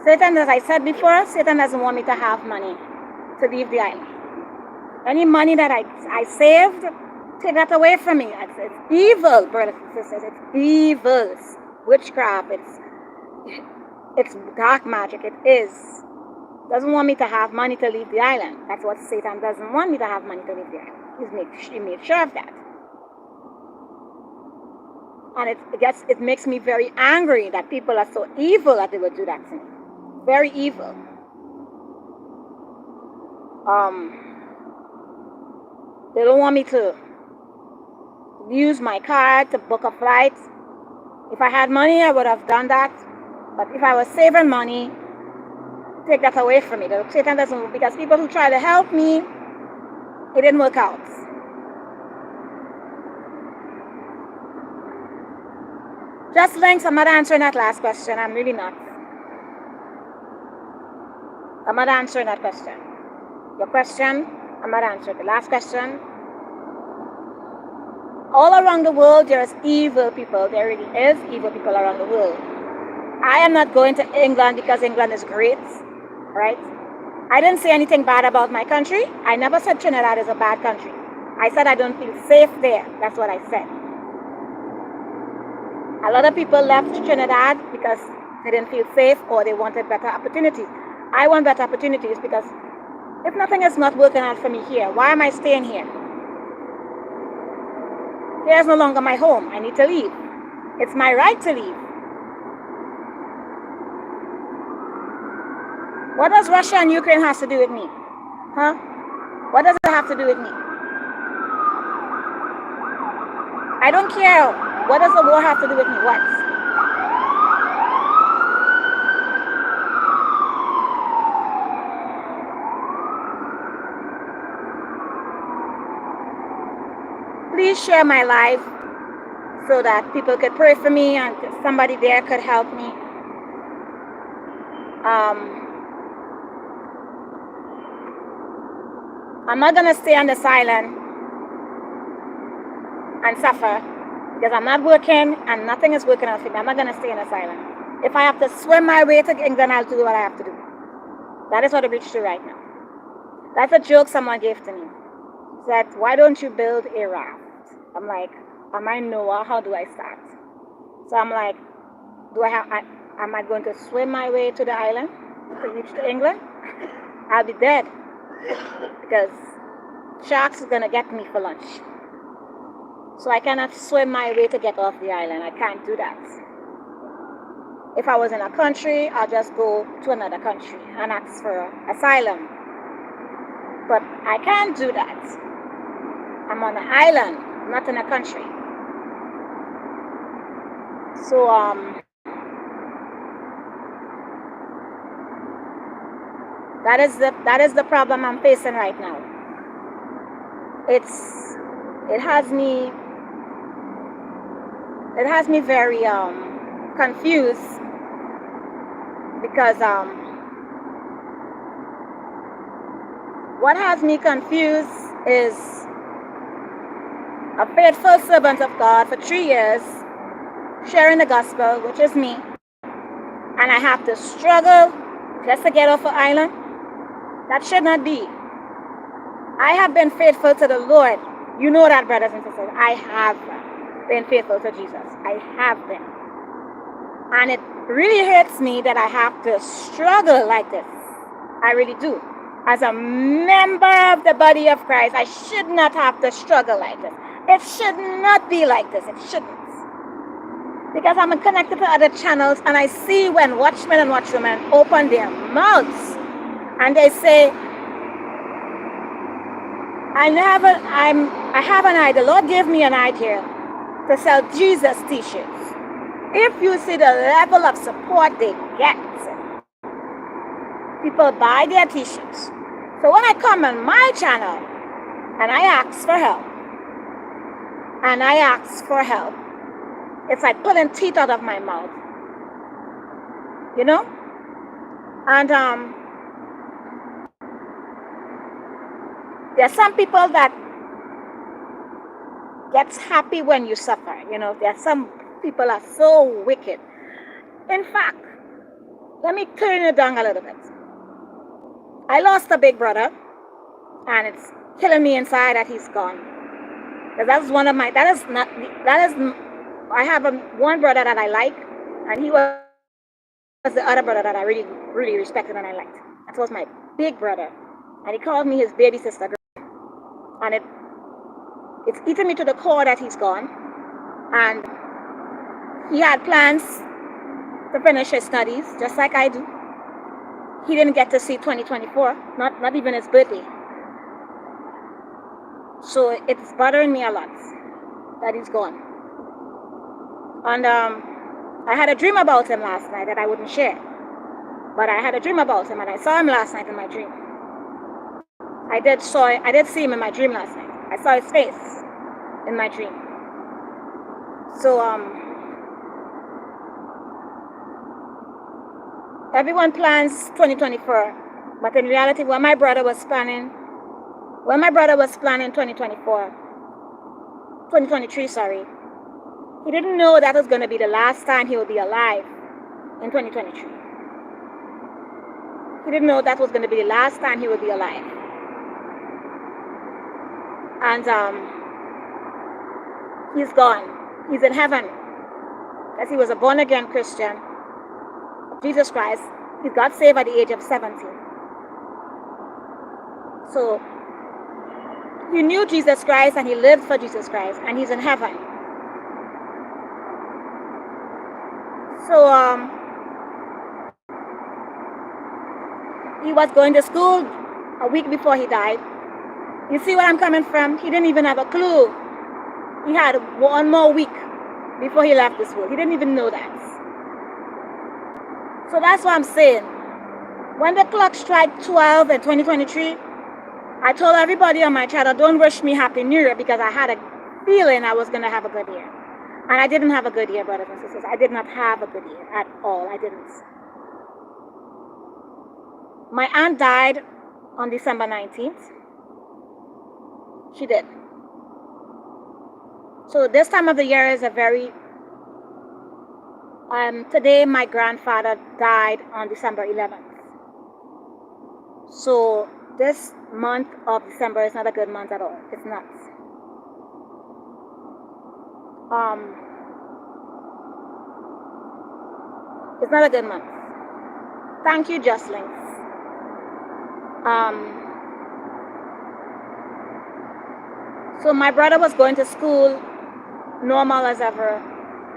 Satan, as I said before, Satan doesn't want me to have money to leave the island. Any money that I saved, take that away from me. It's evil, brothers and sisters. It's evil. It's witchcraft. It's dark magic. It is. Doesn't want me to have money to leave the island. That's what Satan doesn't want me to have money to leave the island. He made sure of that. And it makes me very angry that people are so evil that they would do that to me. Very evil. They don't want me to use my card to book a flight. If I had money, I would have done that. But if I was saving money, take that away from me. Satan doesn't, because people who try to help me, it didn't work out. Just links, I'm not answering that last question. I'm really not. I'm not answering that question. Your question, I'm not answering. The last question. All around the world, there's evil people. There really is evil people around the world. I am not going to England because England is great, right? I didn't say anything bad about my country. I never said Trinidad is a bad country. I said I don't feel safe there. That's what I said. A lot of people left Trinidad because they didn't feel safe or they wanted better opportunities. I want better opportunities because if nothing is not working out for me here, why am I staying here? Here is no longer my home. I need to leave. It's my right to leave. What does Russia and Ukraine have to do with me? Huh? What does it have to do with me? I don't care. What does the war have to do with me? What? Please share my live so that people could pray for me and somebody there could help me. I'm not going to stay on this island and suffer because I'm not working and nothing is working out for me. I'm not going to stay on this island. If I have to swim my way to England, I'll do what I have to do. That is what I've reached to right now. That's a joke someone gave to me. He said, why don't you build a raft? I'm like, am I Noah? How do I start? So I'm like, am I going to swim my way to the island to reach to England? I'll be dead because sharks are going to get me for lunch. So I cannot swim my way to get off the island. I can't do that. If I was in a country, I'll just go to another country and ask for asylum. But I can't do that. I'm on an island, not in a country. So that is the problem I'm facing right now. It has me very confused because what has me confused is a faithful servant of God for 3 years sharing the gospel, which is me, and I have to struggle just to get off the island. That should not be. I have been faithful to the Lord. You know that, brothers and sisters. I have been faithful to Jesus. I have been. And it really hurts me that I have to struggle like this. I really do. As a member of the body of Christ, I should not have to struggle like this. It should not be like this. It shouldn't. Because I'm connected to other channels and I see when watchmen and watchwomen open their mouths and they say, I have an idea. The Lord gave me an idea to sell Jesus t-shirts. If you see the level of support they get, people buy their t-shirts. So when I come on my channel and I ask for help, it's like pulling teeth out of my mouth, you know? And there are some people that gets happy when you suffer, you know? There are some people are so wicked. In fact, let me turn it down a little bit. I lost a big brother, and it's killing me inside that he's gone. Because I have one brother that I like, and he was the other brother that I really, really respected and I liked. That was my big brother, and he called me his baby sister, and it's eaten me to the core that he's gone. And he had plans to finish his studies, just like I do. He didn't get to see 2024, not even his birthday. So it's bothering me a lot that he's gone. And I had a dream about him last night that I wouldn't share. But I had a dream about him, and I saw him last night in my dream. I did see him in my dream last night. I saw his face in my dream. So everyone plans 2024, but in reality, when my brother was planning 2024, 2023, sorry. He didn't know that was going to be the last time he would be alive in 2023. He didn't know that was going to be the last time he would be alive. And he's gone. He's in heaven. Because he was a born-again Christian of Jesus Christ. He got saved at the age of 17. So he knew Jesus Christ and he lived for Jesus Christ, and he's in heaven. So he was going to school a week before he died. You see where I'm coming from? He didn't even have a clue. He had 1 more week before he left this world. He didn't even know that. So that's what I'm saying. When the clock struck 12 in 2023, I told everybody on my channel, don't wish me Happy New Year, because I had a feeling I was going to have a good year. And I didn't have a good year, brothers and sisters. I did not have a good year at all. I didn't. My aunt died on December 19th. She did. So this time of the year is a very... today my grandfather died on December 11th. So this month of December is not a good month at all. It's not. It's not a good month. Thank you, Jocelyn. So my brother was going to school normal as ever.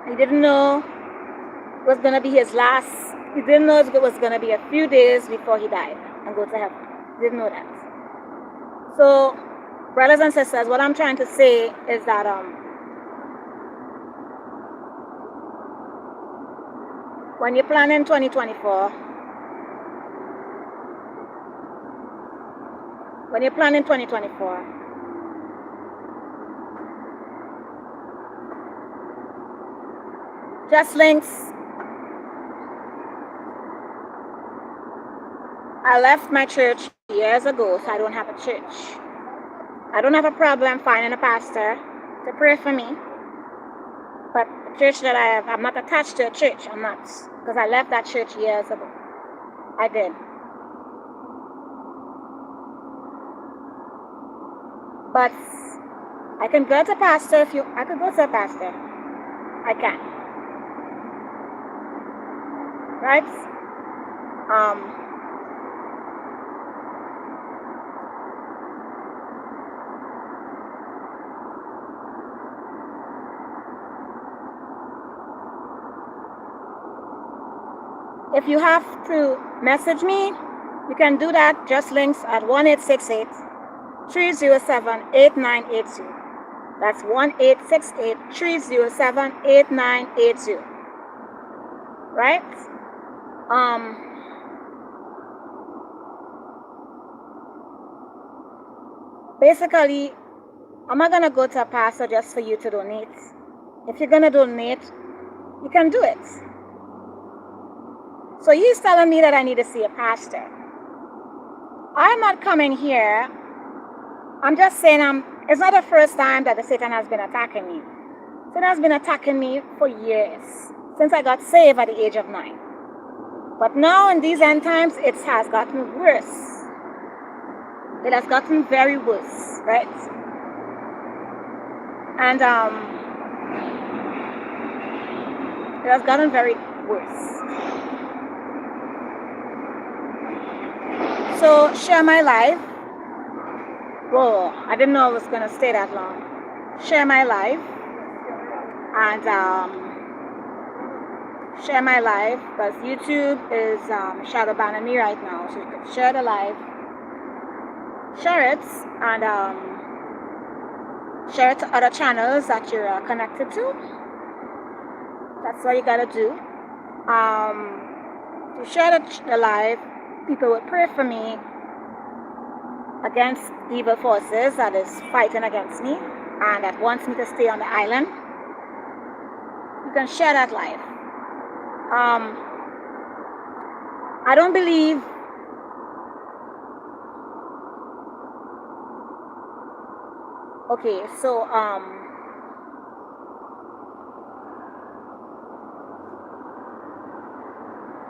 He didn't know it was going to be his last. He didn't know it was going to be a few days before he died and go to heaven. He didn't know that. So, brothers and sisters, what I'm trying to say is that when you're planning 2024, just links. I left my church years ago, so I don't have a church. I don't have a problem finding a pastor to pray for me. But the church that I have, I'm not attached to a church. I'm not. Because I left that church years ago. I did. But I can go to a pastor I could go to a pastor. I can. Right? If you have to message me, you can do that. Just links at 1-868-307-8982. That's 1-868-307-8982. Right? Basically, I'm not going to go to a pastor just for you to donate. If you're going to donate, you can do it. So he's telling me that I need to see a pastor. I'm not coming here. I'm just saying it's not the first time that the Satan has been attacking me. Satan has been attacking me for years, since I got saved at the age of 9. But now in these end times, it has gotten worse. It has gotten very worse, right? And it has gotten very worse. So share my live. Whoa, I didn't know I was going to stay that long. Share my live. And share my live, because YouTube is shadow banning me right now. So you can share the live. Share it. And share it to other channels that you're connected to. That's what you got to do. To share the live, people would pray for me against evil forces that is fighting against me and that wants me to stay on the island. You can share that live. I don't believe okay, so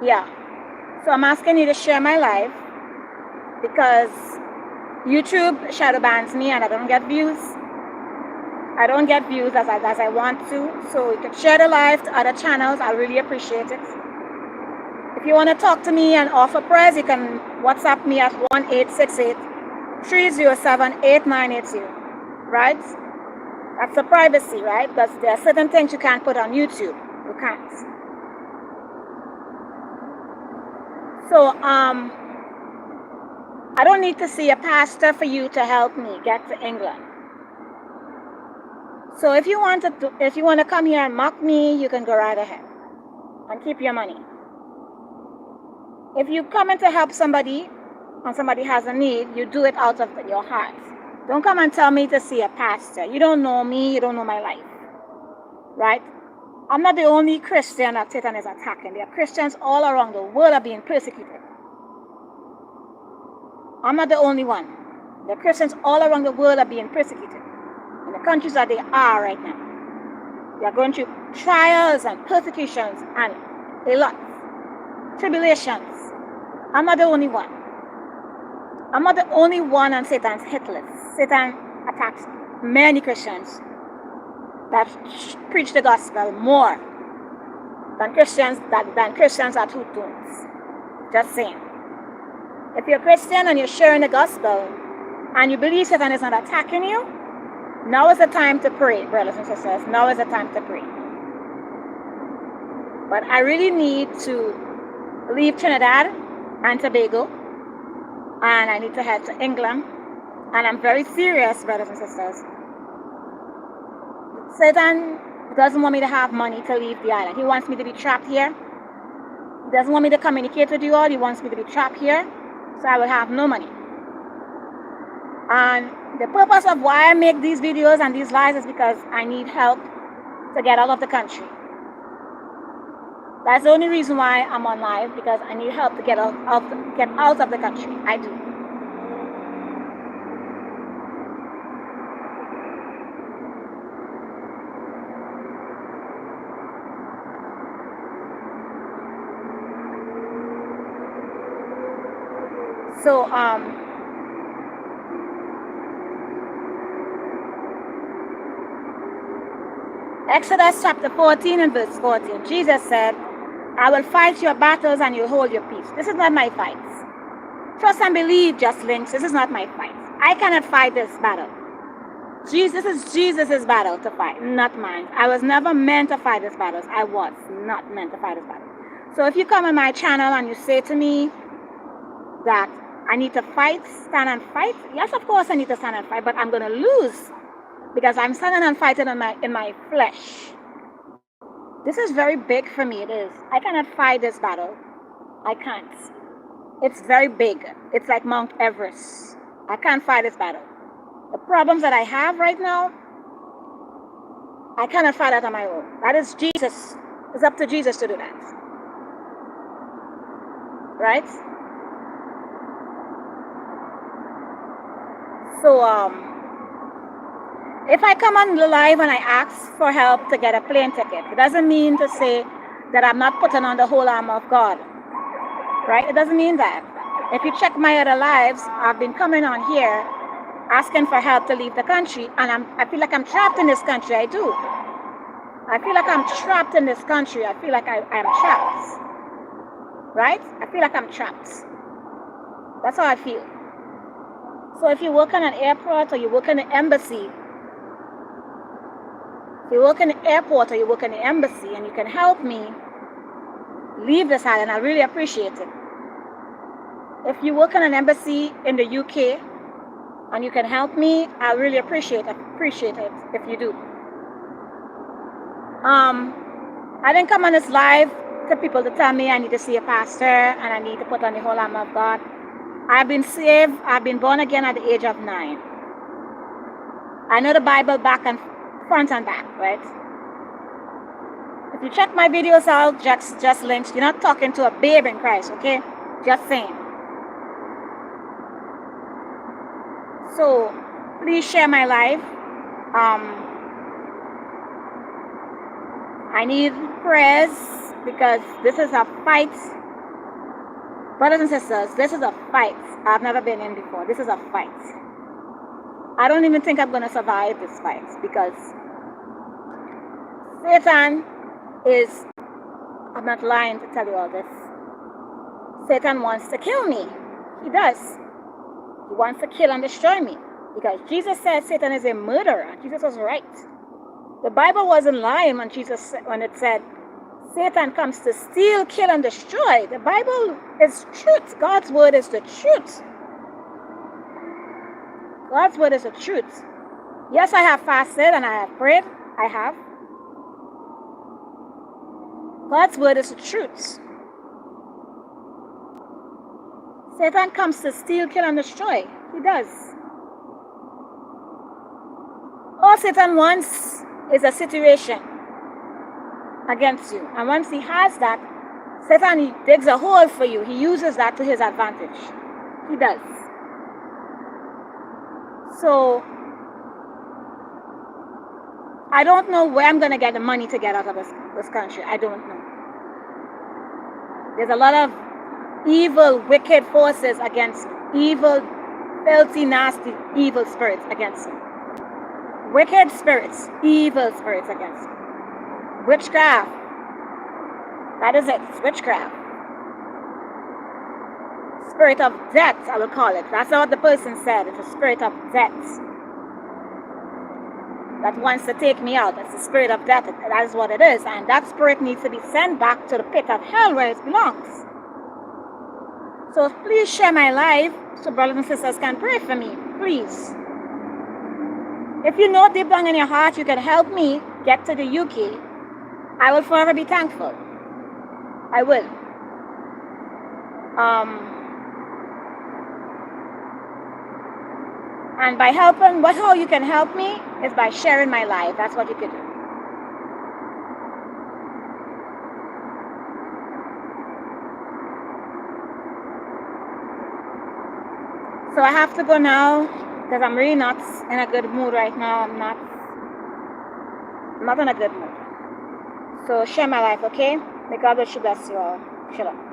Yeah. So I'm asking you to share my live because YouTube shadow bans me and I don't get views. I don't get views as I want to. So you can share the live to other channels. I really appreciate it. If you want to talk to me and offer prayers, you can WhatsApp me at 1-868-307-8980. Right? That's the privacy, right? Because there are certain things you can't put on YouTube. You can't. So, I don't need to see a pastor for you to help me get to England. So if you want to come here and mock me, you can go right ahead and keep your money. If you come in to help somebody and somebody has a need, you do it out of your heart. Don't come and tell me to see a pastor. You don't know me, you don't know my life. Right? I'm not the only Christian that Satan is attacking. There are Christians all around the world are being persecuted. I'm not the only one. The Christians all around the world are being persecuted. In the countries that they are right now. They are going through trials and persecutions and a lot. Tribulations. I'm not the only one. I'm not the only one on Satan's hit list. Satan attacks many Christians that preach the gospel more than Christians that who don't. Just saying. If you're a Christian and you're sharing the gospel and you believe Satan is not attacking you, now is the time to pray, brothers and sisters. Now is the time to pray. But I really need to leave Trinidad and Tobago and I need to head to England. And I'm very serious, brothers and sisters. Satan doesn't want me to have money to leave the island. He wants me to be trapped here. He doesn't want me to communicate with you all. He wants me to be trapped here. So I will have no money. And the purpose of why I make these videos and these lives is because I need help to get out of the country. That's the only reason why I'm on live, because I need help to get out of the country. I do. So, Exodus chapter 14 and verse 14, Jesus said, I will fight your battles and you'll hold your peace. This is not my fight. Trust and believe, Just Links. This is not my fight. I cannot fight this battle. This is Jesus' battle to fight, not mine. I was never meant to fight this battle. I was not meant to fight this battle. So if you come on my channel and you say to me that I need to fight, stand and fight, yes, of course I need to stand and fight, but I'm going to lose because I'm standing and fighting in my flesh. This is very big for me, it is. I cannot fight this battle. I can't. It's very big. It's like Mount Everest. I can't fight this battle. The problems that I have right now, I cannot fight that on my own. That is Jesus. It's up to Jesus to do that. Right? So, if I come on the live and I ask for help to get a plane ticket, it doesn't mean to say that I'm not putting on the whole armor of God. Right? It doesn't mean that. If you check my other lives, I've been coming on here asking for help to leave the country, and I feel like I'm trapped in this country. I do. I feel like I'm trapped in this country. I feel like I am trapped. Right? I feel like I'm trapped. That's how I feel. So if you work in an airport or you work in an embassy, if you work in the airport or you work in the embassy and you can help me leave this island, I really appreciate it. If you work in an embassy in the UK and you can help me, I really appreciate it if you do. I didn't come on this live to people to tell me I need to see a pastor and I need to put on the whole armor of God. I've been saved, I've been born again at the age of 9. I know the Bible back and front and back, right? If you check my videos out, just links, you're not talking to a babe in Christ, okay? Just saying. So, please share my live. I need prayers because this is a fight Brothers and sisters, this is a fight I've never been in before. This is a fight. I don't even think I'm going to survive this fight because Satan is, I'm not lying to tell you all this, Satan wants to kill me. He does. He wants to kill and destroy me because Jesus said Satan is a murderer. Jesus was right. The Bible wasn't lying when it said Satan comes to steal, kill, and destroy. The Bible is truth. God's word is the truth. God's word is the truth. Yes, I have fasted and I have prayed. I have. God's word is the truth. Satan comes to steal, kill, and destroy. He does. All Satan wants is a situation against you. And once he has that, Satan digs a hole for you. He uses that to his advantage. He does. So, I don't know where I'm going to get the money to get out of this country. I don't know. There's a lot of evil, wicked forces against me. Evil, filthy, nasty, evil spirits against me. Wicked spirits, evil spirits against me. Witchcraft. That is it. It's witchcraft. Spirit of death, I will call it. That's not what the person said. It's a spirit of death that wants to take me out. It's the spirit of death. That is what it is. And that spirit needs to be sent back to the pit of hell where it belongs. So please share my life so brothers and sisters can pray for me. Please. If you know deep down in your heart you can help me get to the UK, I will forever be thankful. I will. And by helping, how you can help me is by sharing my life. That's what you can do. So I have to go now because I'm really not in a good mood right now. I'm not in a good mood. So share my life, okay? May God bless you all. Shalom.